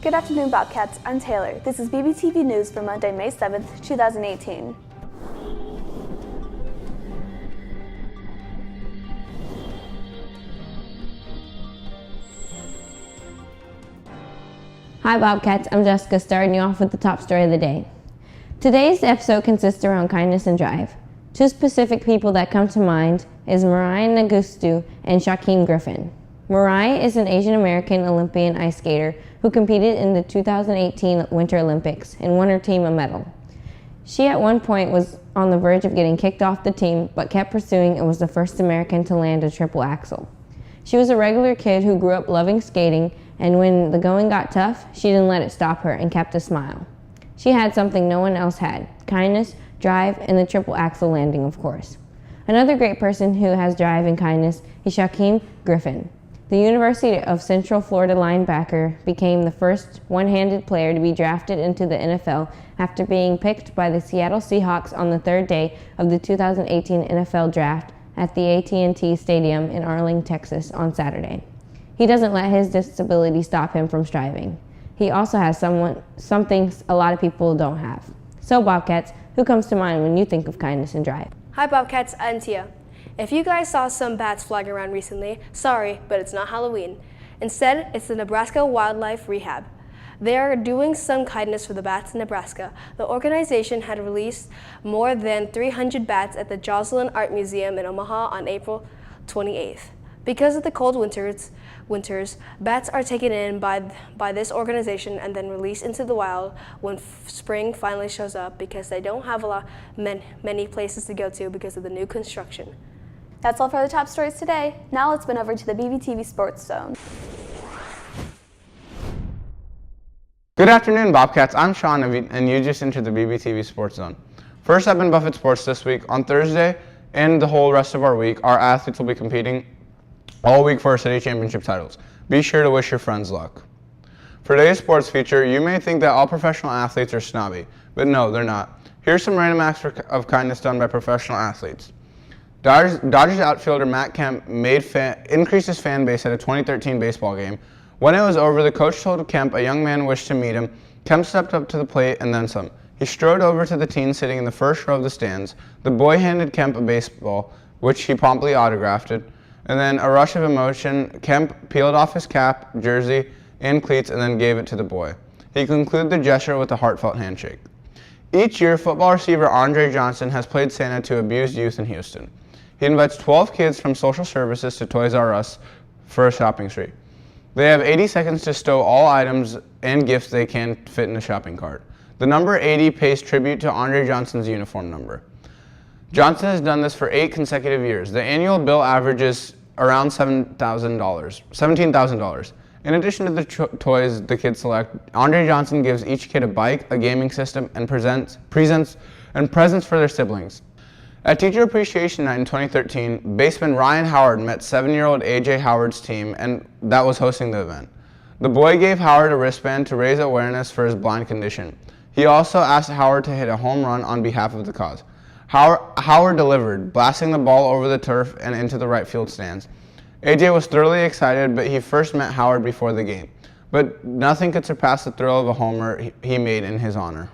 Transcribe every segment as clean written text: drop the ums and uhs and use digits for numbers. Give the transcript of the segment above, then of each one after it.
Good afternoon, Bobcats. I'm Taylor. This is BBTV News for Monday, May 7th, 2018. Hi Bobcats, I'm Jessica, starting you off with the top story of the day. Today's episode consists around kindness and drive. Two specific people that come to mind is Mirai Nagustu and Shaquem Griffin. Mirai is an Asian American Olympian ice skater who competed in the 2018 Winter Olympics and won her team a medal. She at one point was on the verge of getting kicked off the team, but kept pursuing and was the first American to land a triple axel. She was a regular kid who grew up loving skating, and when the going got tough, she didn't let it stop her and kept a smile. She had something no one else had: kindness, drive, and the triple axel landing, of course. Another great person who has drive and kindness is Shaquem Griffin. The University of Central Florida linebacker became the first one-handed player to be drafted into the NFL after being picked by the Seattle Seahawks on the third day of the 2018 NFL Draft at the AT&T Stadium in Arlington, Texas on Saturday. He doesn't let his disability stop him from striving. He also has something a lot of people don't have. So Bobcats, who comes to mind when you think of kindness and drive? Hi Bobcats, I'm Tia. If you guys saw some bats flying around recently, sorry, but it's not Halloween. Instead, it's the Nebraska Wildlife Rehab. They are doing some kindness for the bats in Nebraska. The organization had released more than 300 bats at the Joslyn Art Museum in Omaha on April 28th. Because of the cold winters, bats are taken in by this organization and then released into the wild when spring finally shows up, because they don't have many places to go to because of the new construction. That's all for the top stories today. Now let's spin over to the BBTV Sports Zone. Good afternoon, Bobcats. I'm Sean, and you just entered the BBTV Sports Zone. First up in Buffett Sports this week, on Thursday and the whole rest of our week, our athletes will be competing all week for our city championship titles. Be sure to wish your friends luck. For today's sports feature, you may think that all professional athletes are snobby, but no, they're not. Here's some random acts of kindness done by professional athletes. Dodgers outfielder Matt Kemp increased his fan base at a 2013 baseball game. When it was over, the coach told Kemp a young man wished to meet him. Kemp stepped up to the plate and then some. He strode over to the teen sitting in the first row of the stands. The boy handed Kemp a baseball, which he promptly autographed it. And then, a rush of emotion, Kemp peeled off his cap, jersey, and cleats and then gave it to the boy. He concluded the gesture with a heartfelt handshake. Each year, football receiver Andre Johnson has played Santa to abused youth in Houston. He invites 12 kids from social services to Toys R Us for a shopping spree. They have 80 seconds to stow all items and gifts they can fit in a shopping cart. The number 80 pays tribute to Andre Johnson's uniform number. Johnson has done this for 8 consecutive years. The annual bill averages around $17,000. In addition to the toys the kids select, Andre Johnson gives each kid a bike, a gaming system, and presents for their siblings. At Teacher Appreciation Night in 2013, baseman Ryan Howard met 7-year-old AJ Howard's team, and that was hosting the event. The boy gave Howard a wristband to raise awareness for his blind condition. He also asked Howard to hit a home run on behalf of the cause. Howard delivered, blasting the ball over the turf and into the right field stands. AJ was thoroughly excited, but he first met Howard before the game. But nothing could surpass the thrill of a homer he made in his honor.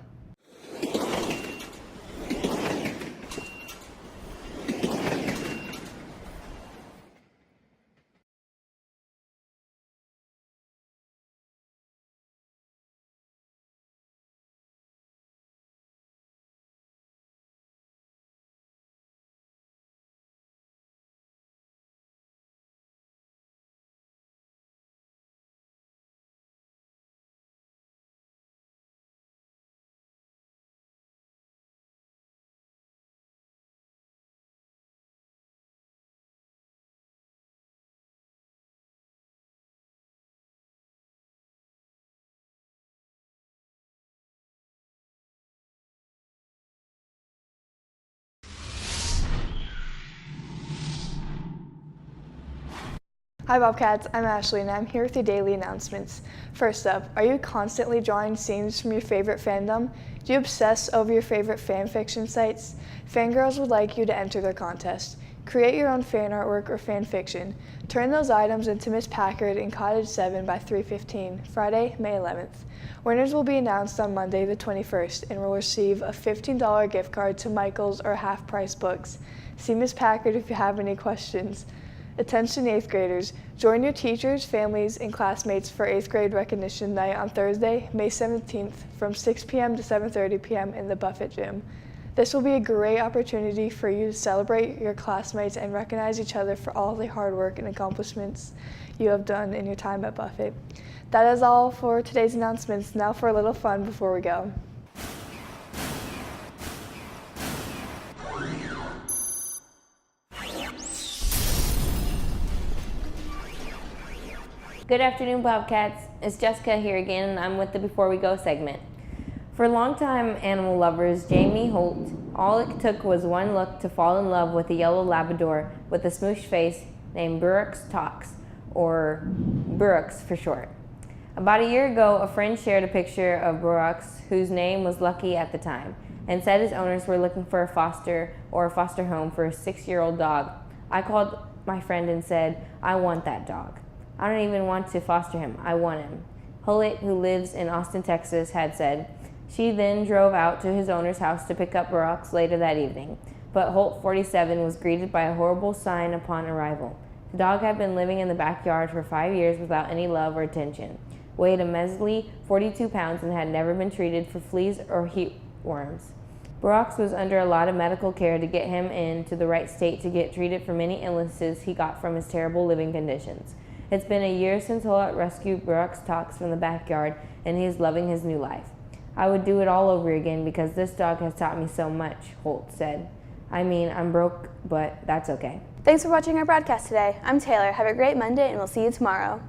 Hi Bobcats, I'm Ashley and I'm here with your daily announcements. First up, are you constantly drawing scenes from your favorite fandom? Do you obsess over your favorite fan fiction sites? Fangirls would like you to enter their contest. Create your own fan artwork or fan fiction. Turn those items into Miss Packard in Cottage 7 by 3:15, Friday, May 11th. Winners will be announced on Monday the 21st and will receive a $15 gift card to Michael's or Half Price Books. See Miss Packard if you have any questions. Attention 8th graders, join your teachers, families, and classmates for 8th grade recognition night on Thursday, May 17th from 6 p.m. to 7:30 p.m. in the Buffett Gym. This will be a great opportunity for you to celebrate your classmates and recognize each other for all the hard work and accomplishments you have done in your time at Buffett. That is all for today's announcements. Now for a little fun before we go. Good afternoon, Bobcats. It's Jessica here again, and I'm with the Before We Go segment. For longtime animal lovers, Jamie Holt, all it took was one look to fall in love with a yellow Labrador with a smoosh face named Burrux Tox, or Burrux for short. About a year ago, a friend shared a picture of Burrux, whose name was Lucky at the time, and said his owners were looking for a foster home for a 6-year-old dog. I called my friend and said, I want that dog. I don't even want to foster him, I want him. Hullet, who lives in Austin, Texas, had said. She then drove out to his owner's house to pick up Burrux later that evening, but Holt 47 was greeted by a horrible sign upon arrival. The dog had been living in the backyard for 5 years without any love or attention, weighed a measly 42 pounds, and had never been treated for fleas or heat worms. Burrux was under a lot of medical care to get him into the right state to get treated for many illnesses he got from his terrible living conditions. It's been a year since Hullet rescued Burrux Tox from the backyard, and he is loving his new life. I would do it all over again because this dog has taught me so much, Holt said. I mean, I'm broke, but that's okay. Thanks for watching our broadcast today. I'm Taylor. Have a great Monday, and we'll see you tomorrow.